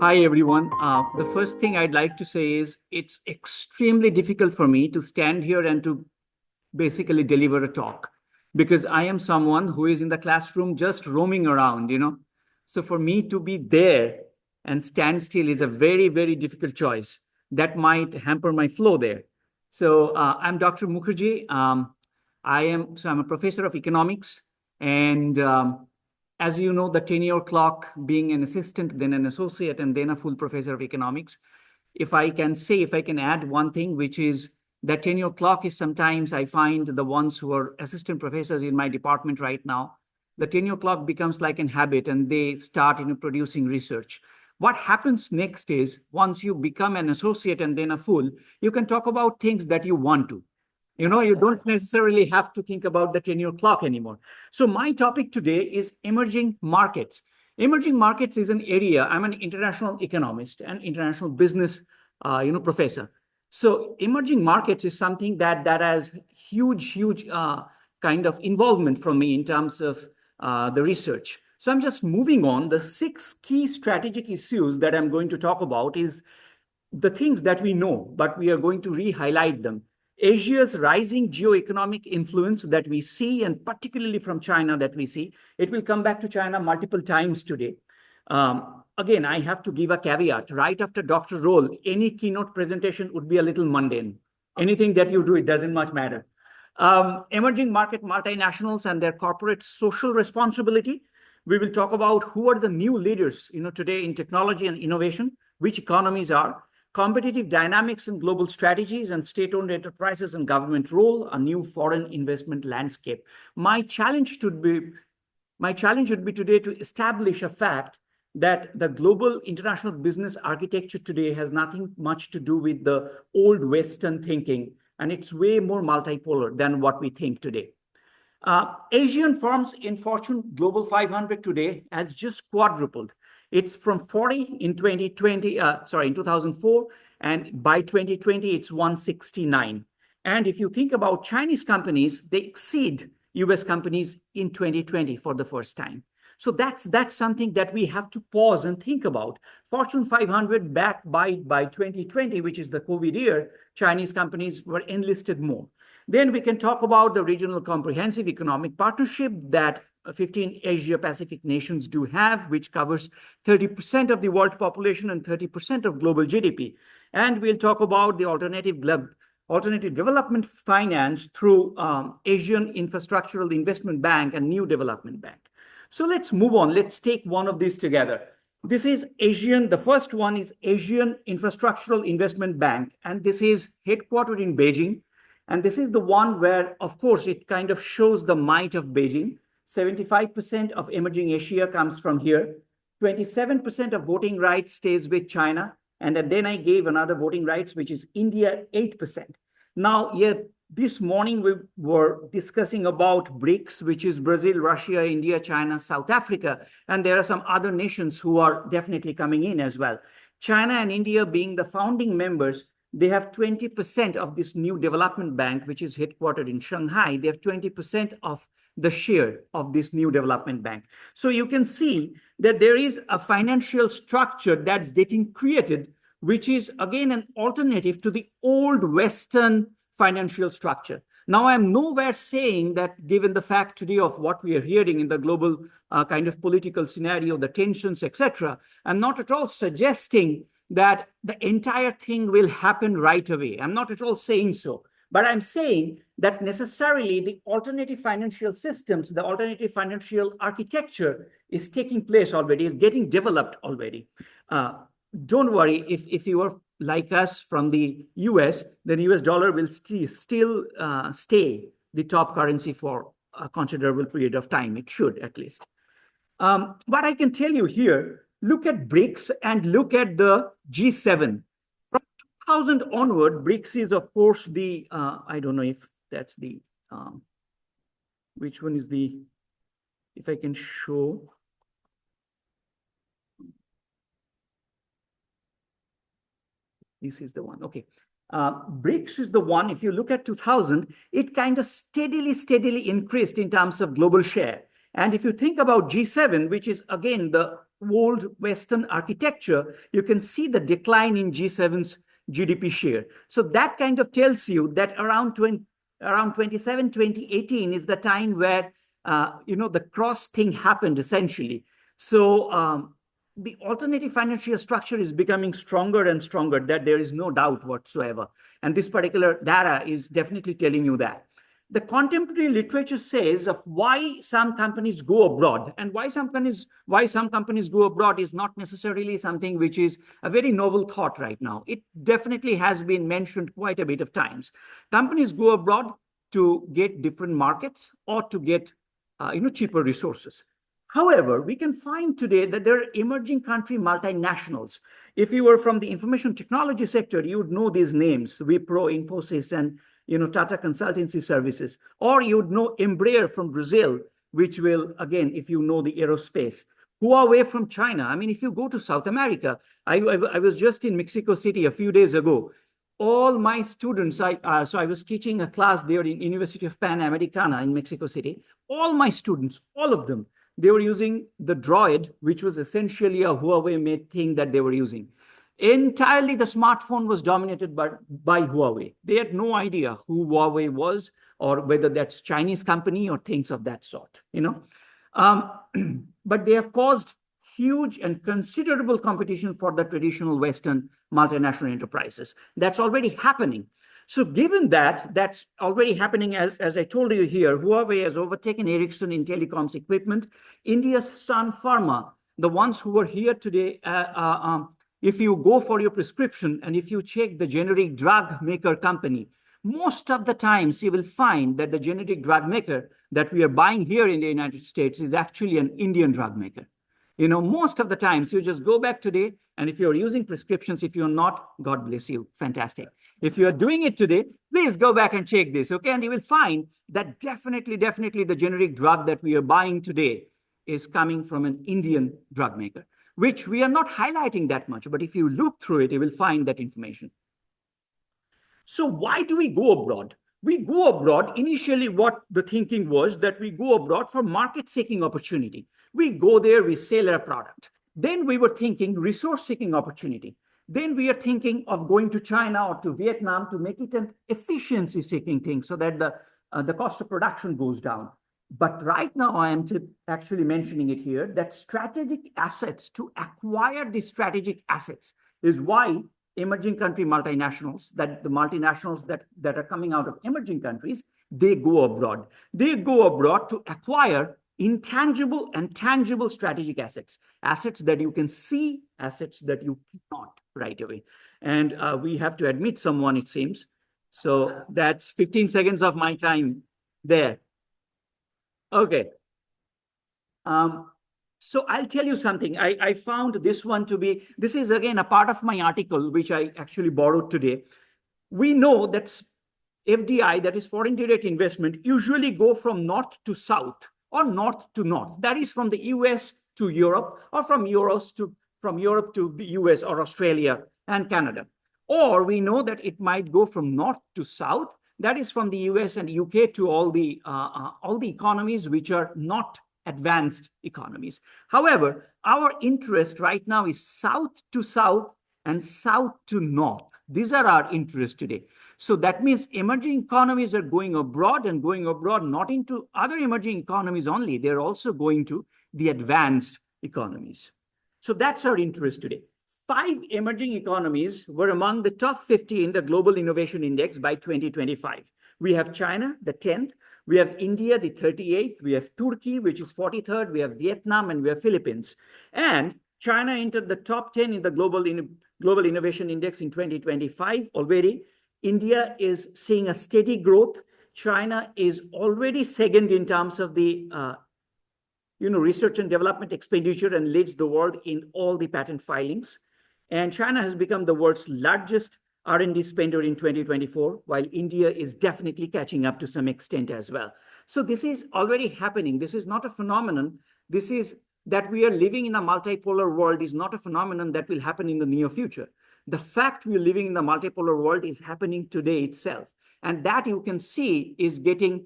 Hi, everyone. The first thing I'd like to say is it's extremely difficult for me to stand here and to basically deliver a talk because I am someone who is in the classroom just roaming around. So for me to be there and stand still is a very, very difficult choice that might hamper my flow there. So I'm Dr. Mukherjee. I'm a professor of economics, and as you know, the tenure clock, being an assistant, then an associate, and then a full professor of economics. If I can add one thing, which is that tenure clock is sometimes I find the ones who are assistant professors in my department right now, the tenure clock becomes like an habit and they start producing research. What happens next is once you become an associate and then a full, you can talk about things that you want to. You don't necessarily have to think about the tenure clock anymore. So my topic today is emerging markets. Emerging markets is an area. I'm an international economist and international business, professor. So emerging markets is something that has huge kind of involvement from me in terms of the research. So I'm just moving on. The 6 key strategic issues that I'm going to talk about is the things that we know, but we are going to re-highlight them. Asia's rising geoeconomic influence that we see, and particularly from China that we see, it will come back to China multiple times today. Again, I have to give a caveat. Right after Dr. Roll, any keynote presentation would be a little mundane. Anything that you do, it doesn't much matter. Emerging market multinationals and their corporate social responsibility. We will talk about who are the new leaders, today in technology and innovation, which economies are, competitive dynamics in global strategies and state-owned enterprises and government role, a new foreign investment landscape. My challenge would be today to establish a fact that the global international business architecture today has nothing much to do with the old Western thinking, and it's way more multipolar than what we think today. Asian firms in Fortune Global 500 today has just quadrupled. It's from 40 in 2004, and by 2020, it's 169. And if you think about Chinese companies, they exceed US companies in 2020 for the first time. So that's something that we have to pause and think about. Fortune 500 back by 2020, which is the COVID year, Chinese companies were enlisted more. Then we can talk about the regional comprehensive economic partnership that 15 Asia-Pacific nations do have, which covers 30% of the world population and 30% of global GDP. And we'll talk about the alternative development finance through Asian Infrastructural Investment Bank and New Development Bank. So let's move on. Let's take one of these together. This is the first one is Asian Infrastructural Investment Bank, and this is headquartered in Beijing. And this is the one where, of course, it kind of shows the might of Beijing. 75% of emerging Asia comes from here. 27% of voting rights stays with China. And then I gave another voting rights, which is India, 8%. Now, this morning we were discussing about BRICS, which is Brazil, Russia, India, China, South Africa. And there are some other nations who are definitely coming in as well. China and India being the founding members, they have 20% of this new development bank, which is headquartered in Shanghai. They have 20% of the share of this new development bank. So you can see that there is a financial structure that's getting created, which is, again, an alternative to the old Western financial structure. Now, I'm nowhere saying that, given the fact today of what we are hearing in the global kind of political scenario, the tensions, etc., I'm not at all suggesting that the entire thing will happen right away. I'm not at all saying so. But I'm saying that necessarily the alternative financial systems, the alternative financial architecture is taking place already, is getting developed already. Don't worry, if you are like us from the US, then US dollar will still stay the top currency for a considerable period of time. It should, at least. What I can tell you here, look at BRICS and look at the G7. From 2000 onward, BRICS is, of course, the, I don't know if that's the, which one is the, if I can show. This is the one, okay. BRICS is the one, if you look at 2000, it kind of steadily increased in terms of global share. And if you think about G7, which is again the old Western architecture, you can see the decline in G7's GDP share. So that kind of tells you that around 2017, 2018 is the time where the cross thing happened essentially. So the alternative financial structure is becoming stronger and stronger, that there is no doubt whatsoever. And this particular data is definitely telling you that. The contemporary literature says of why some companies go abroad, and why some companies go abroad is not necessarily something which is a very novel thought right now. It definitely has been mentioned quite a bit of times. Companies go abroad to get different markets or to get cheaper resources. However, we can find today that there are emerging country multinationals. If you were from the information technology sector, you would know these names: Wipro, Infosys, and Tata Consultancy Services. Or you would know Embraer from Brazil, which will, again, if you know the aerospace. Huawei from China. I mean, if you go to South America, I was just in Mexico City a few days ago. All my students, so I was teaching a class there in University of Panamericana in Mexico City. All my students, all of them, they were using the Droid, which was essentially a Huawei-made thing that they were using. Entirely, the smartphone was dominated by Huawei. They had no idea who Huawei was, or whether that's Chinese company or things of that sort, But they have caused huge and considerable competition for the traditional Western multinational enterprises. That's already happening. So given that that's already happening, as I told you here, Huawei has overtaken Ericsson in telecoms equipment. India's Sun Pharma, the ones who are here today, if you go for your prescription and if you check the generic drug maker company, most of the times you will find that the generic drug maker that we are buying here in the United States is actually an Indian drug maker. Most of the times you just go back today, and if you're using prescriptions, if you're not, God bless you, fantastic. If you're doing it today, please go back and check this, okay? And you will find that definitely the generic drug that we are buying today is coming from an Indian drug maker, which we are not highlighting that much. But if you look through it, you will find that information. So why do we go abroad? We go abroad, initially what the thinking was that we go abroad for market-seeking opportunity. We go there, we sell our product. Then we were thinking resource-seeking opportunity. Then we are thinking of going to China or to Vietnam to make it an efficiency-seeking thing so that the cost of production goes down. But right now, I am actually mentioning it here, that strategic assets, to acquire the strategic assets, is why emerging country multinationals, that the multinationals that are coming out of emerging countries, they go abroad. They go abroad to acquire intangible and tangible strategic assets, assets that you can see, assets that you cannot right away. And we have to admit someone, it seems. So that's 15 seconds of my time there. Okay. So I'll tell you something. I found this one to be, this is again a part of my article, which I actually borrowed today. We know that FDI, that is foreign direct investment, usually go from north to south or north to north. That is from the US to Europe, or from Europe to the US or Australia and Canada. Or we know that it might go from north to south. That is from the US and UK to all the economies which are not advanced economies. However, our interest right now is south to south and south to north. These are our interests today. So that means emerging economies are going abroad, and going abroad not into other emerging economies only. They're also going to the advanced economies. So that's our interest today. 5 emerging economies were among the top 50 in the Global Innovation Index by 2025. We have China, the 10th. We have India, the 38th. We have Turkey, which is 43rd. We have Vietnam, and we have Philippines. And China entered the top 10 in the Global Innovation Index in 2025 already. India is seeing a steady growth. China is already second in terms of the research and development expenditure, and leads the world in all the patent filings. And China has become the world's largest R&D spender in 2024, while India is definitely catching up to some extent as well. So this is already happening. This is not a phenomenon. This is that we are living in a multipolar world is not a phenomenon that will happen in the near future. The fact we're living in the multipolar world is happening today itself. And that you can see is getting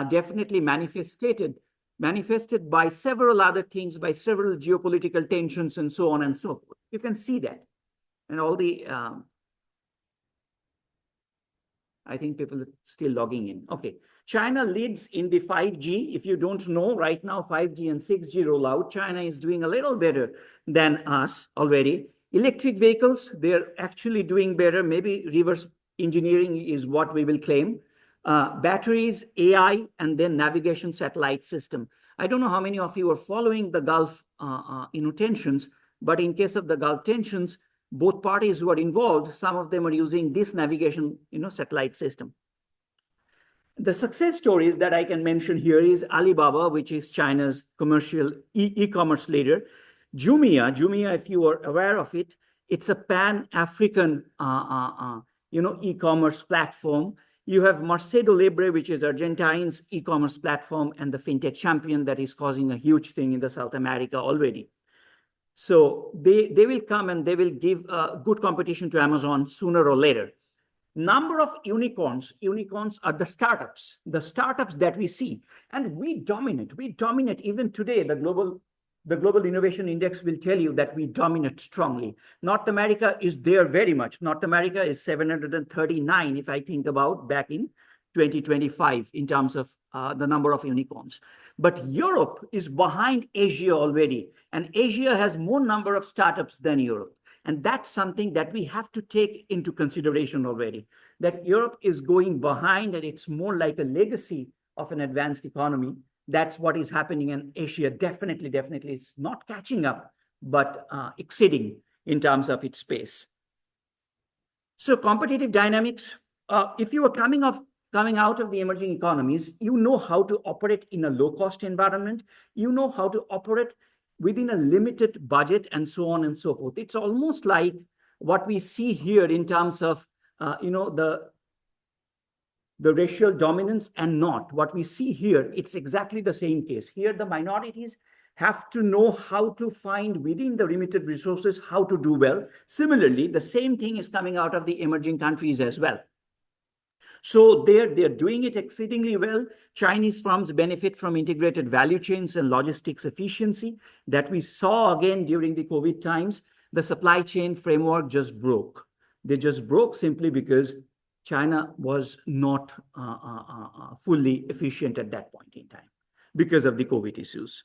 definitely manifested manifested by several other things, by several geopolitical tensions and so on and so forth. You can see that. And all the, I think people are still logging in. Okay. China leads in the 5G. If you don't know, right now 5G and 6G rollout, China is doing a little better than us already. Electric vehicles, they're actually doing better. Maybe reverse engineering is what we will claim. Batteries, AI, and then navigation satellite system. I don't know how many of you are following the Gulf tensions, but in case of the Gulf tensions, both parties who are involved, some of them are using this navigation satellite system. The success stories that I can mention here is Alibaba, which is China's commercial e-commerce leader. Jumia, if you are aware of it, it's a pan-African e-commerce platform. You have Mercado Libre, which is Argentine's e-commerce platform and the fintech champion that is causing a huge thing in the South America already. So they will come and they will give good competition to Amazon sooner or later. Number of unicorns are the startups that we see, and we dominate even today. The global innovation index will tell you that we dominate strongly. North America is there very much. North America is 739 if I think about back in 2025 in terms of the number of unicorns. But Europe is behind Asia already, and Asia has more number of startups than Europe. And that's something that we have to take into consideration already, that Europe is going behind and it's more like a legacy of an advanced economy. That's what is happening in Asia. Definitely is not catching up, but exceeding in terms of its pace. So competitive dynamics, if you are coming out of the emerging economies, you know how to operate in a low-cost environment. You know how to operate within a limited budget and so on and so forth. It's almost like what we see here in terms of, the racial dominance and not. What we see here, it's exactly the same case. Here, the minorities have to know how to find within the limited resources, how to do well. Similarly, the same thing is coming out of the emerging countries as well. So they're doing it exceedingly well. Chinese firms benefit from integrated value chains and logistics efficiency that we saw again during the COVID times. The supply chain framework just broke. They just broke simply because China was not fully efficient at that point in time because of the COVID issues.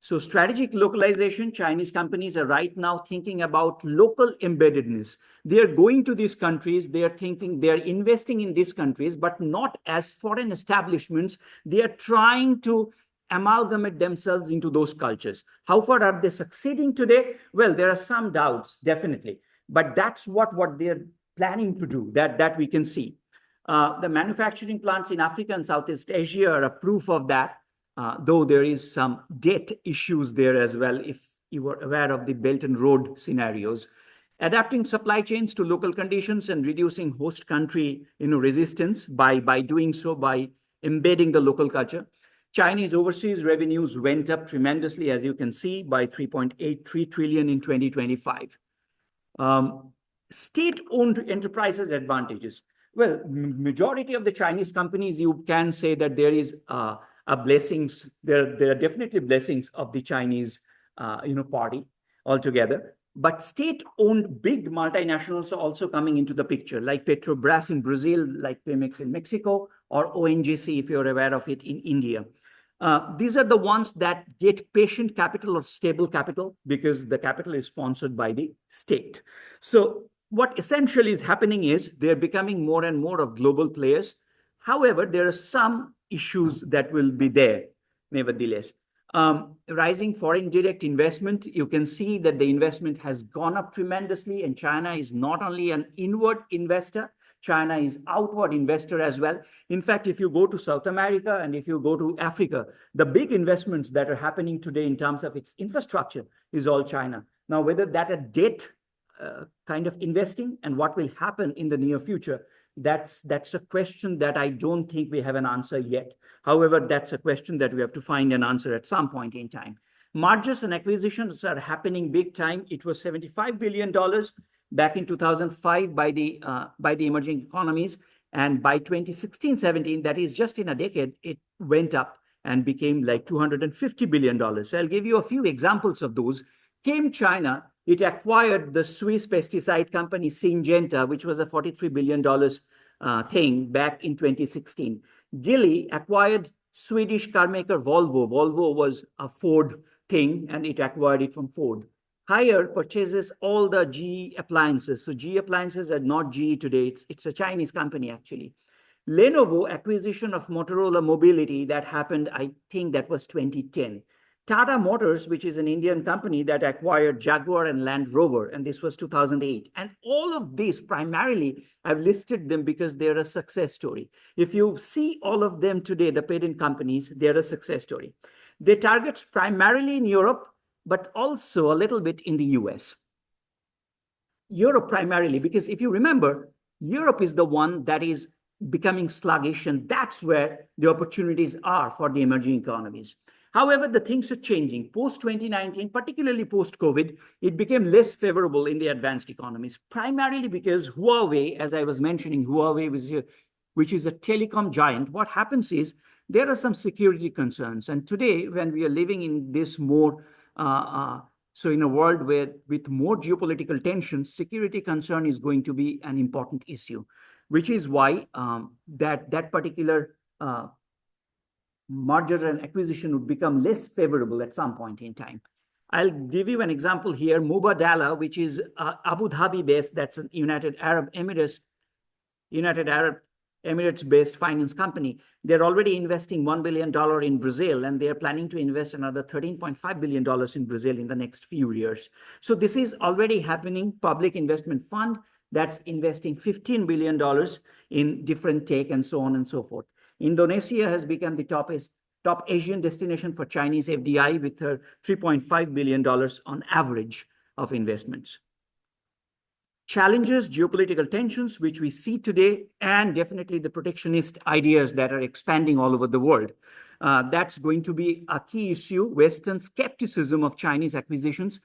So strategic localization, Chinese companies are right now thinking about local embeddedness. They are going to these countries, they are investing in these countries, but not as foreign establishments. They are trying to amalgamate themselves into those cultures. How far are they succeeding today? Well, there are some doubts, definitely, but that's what they're planning to do, that we can see. The manufacturing plants in Africa and Southeast Asia are a proof of that. Though there is some debt issues there as well, if you were aware of the Belt and Road scenarios. Adapting supply chains to local conditions and reducing host country resistance by doing so, by embedding the local culture. Chinese overseas revenues went up tremendously, as you can see, by 3.83 trillion in 2025. State-owned enterprises advantages. Well, majority of the Chinese companies, you can say that there is blessings. There are definitely blessings of the Chinese, party altogether. But state-owned big multinationals are also coming into the picture, like Petrobras in Brazil, like Pemex in Mexico, or ONGC, if you're aware of it, in India. These are the ones that get patient capital or stable capital because the capital is sponsored by the state. So what essentially is happening is they're becoming more and more of global players. However, there are some issues that will be there, nevertheless. Rising foreign direct investment, you can see that the investment has gone up tremendously, and China is not only an inward investor, China is outward investor as well. In fact, if you go to South America and if you go to Africa, the big investments that are happening today in terms of its infrastructure is all China. Now, whether that a debt kind of investing and what will happen in the near future, that's a question that I don't think we have an answer yet. However, that's a question that we have to find an answer at some point in time. Mergers and acquisitions are happening big time. It was $75 billion back in 2005 by the emerging economies. And by 2016-17, that is just in a decade, it went up and became like $250 billion. So I'll give you a few examples of those. Came China, it acquired the Swiss pesticide company Syngenta, which was a $43 billion thing back in 2016. Geely acquired Swedish car maker Volvo. Volvo was a Ford thing, and it acquired it from Ford. Haier purchases all the GE appliances. So GE appliances are not GE today. It's a Chinese company, actually. Lenovo acquisition of Motorola Mobility, that happened, I think that was 2010. Tata Motors, which is an Indian company that acquired Jaguar and Land Rover, and this was 2008. And all of these, primarily, I've listed them because they're a success story. If you see all of them today, the parent companies, they're a success story. They target primarily in Europe, but also a little bit in the US. Europe primarily, because if you remember, Europe is the one that is becoming sluggish, and that's where the opportunities are for the emerging economies. However, the things are changing. Post-2019, particularly post-COVID, it became less favorable in the advanced economies, primarily because Huawei, as I was mentioning, Huawei was here, which is a telecom giant. What happens is there are some security concerns. And today, when we are living in this more, so in a world where with more geopolitical tensions, security concern is going to be an important issue, which is why that particular merger and acquisition would become less favorable at some point in time. I'll give you an example here. Mubadala, which is Abu Dhabi based, that's a United Arab Emirates based finance company. They're already investing $1 billion in Brazil, and they're planning to invest another $13.5 billion in Brazil in the next few years. So this is already happening. Public investment fund that's investing $15 billion in different tech and so on and so forth. Indonesia has become the top Asian destination for Chinese FDI with $3.5 billion on average of investments. Challenges, geopolitical tensions, which we see today, and definitely the protectionist ideas that are expanding all over the world. That's going to be a key issue. Western skepticism of Chinese acquisitions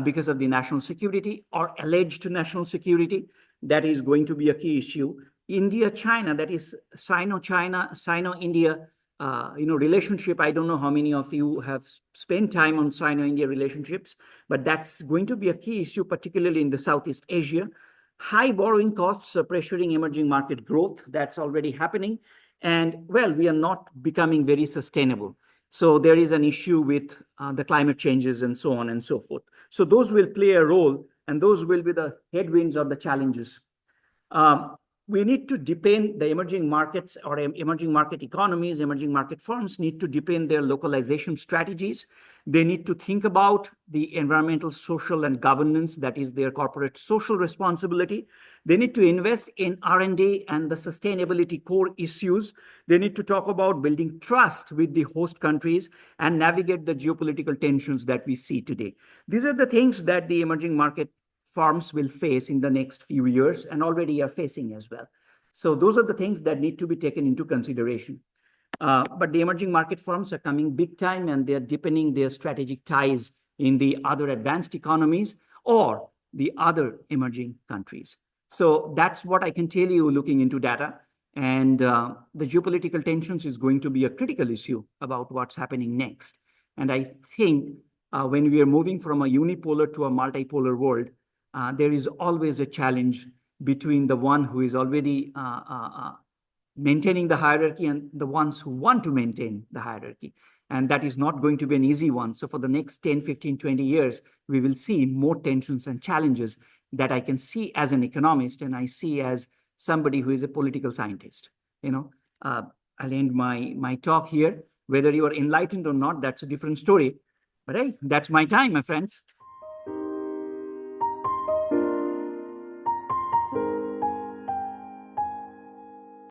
because of the national security or alleged national security. That is going to be a key issue. India-China, that is Sino-China, Sino-India relationship. I don't know how many of you have spent time on Sino-India relationships, but that's going to be a key issue, particularly in the Southeast Asia. High borrowing costs are pressuring emerging market growth. That's already happening. And, well, we are not becoming very sustainable. So there is an issue with the climate changes and so on and so forth. So those will play a role, and those will be the headwinds or the challenges. We need to deepen the emerging markets or emerging market economies, emerging market firms need to deepen their localization strategies. They need to think about the environmental, social, and governance, that is their corporate social responsibility. They need to invest in R&D and the sustainability core issues. They need to talk about building trust with the host countries and navigate the geopolitical tensions that we see today. These are the things that the emerging market firms will face in the next few years and already are facing as well. So those are the things that need to be taken into consideration. But the emerging market firms are coming big time, and they're deepening their strategic ties in the other advanced economies or the other emerging countries. So that's what I can tell you looking into data. And the geopolitical tensions is going to be a critical issue about what's happening next. And I think when we are moving from a unipolar to a multipolar world, there is always a challenge between the one who is already maintaining the hierarchy and the ones who want to maintain the hierarchy. And that is not going to be an easy one. So for the next 10, 15, 20 years, we will see more tensions and challenges that I can see as an economist, and I see as somebody who is a political scientist. I'll end my talk here. Whether you are enlightened or not, that's a different story. But hey, that's my time, my friends.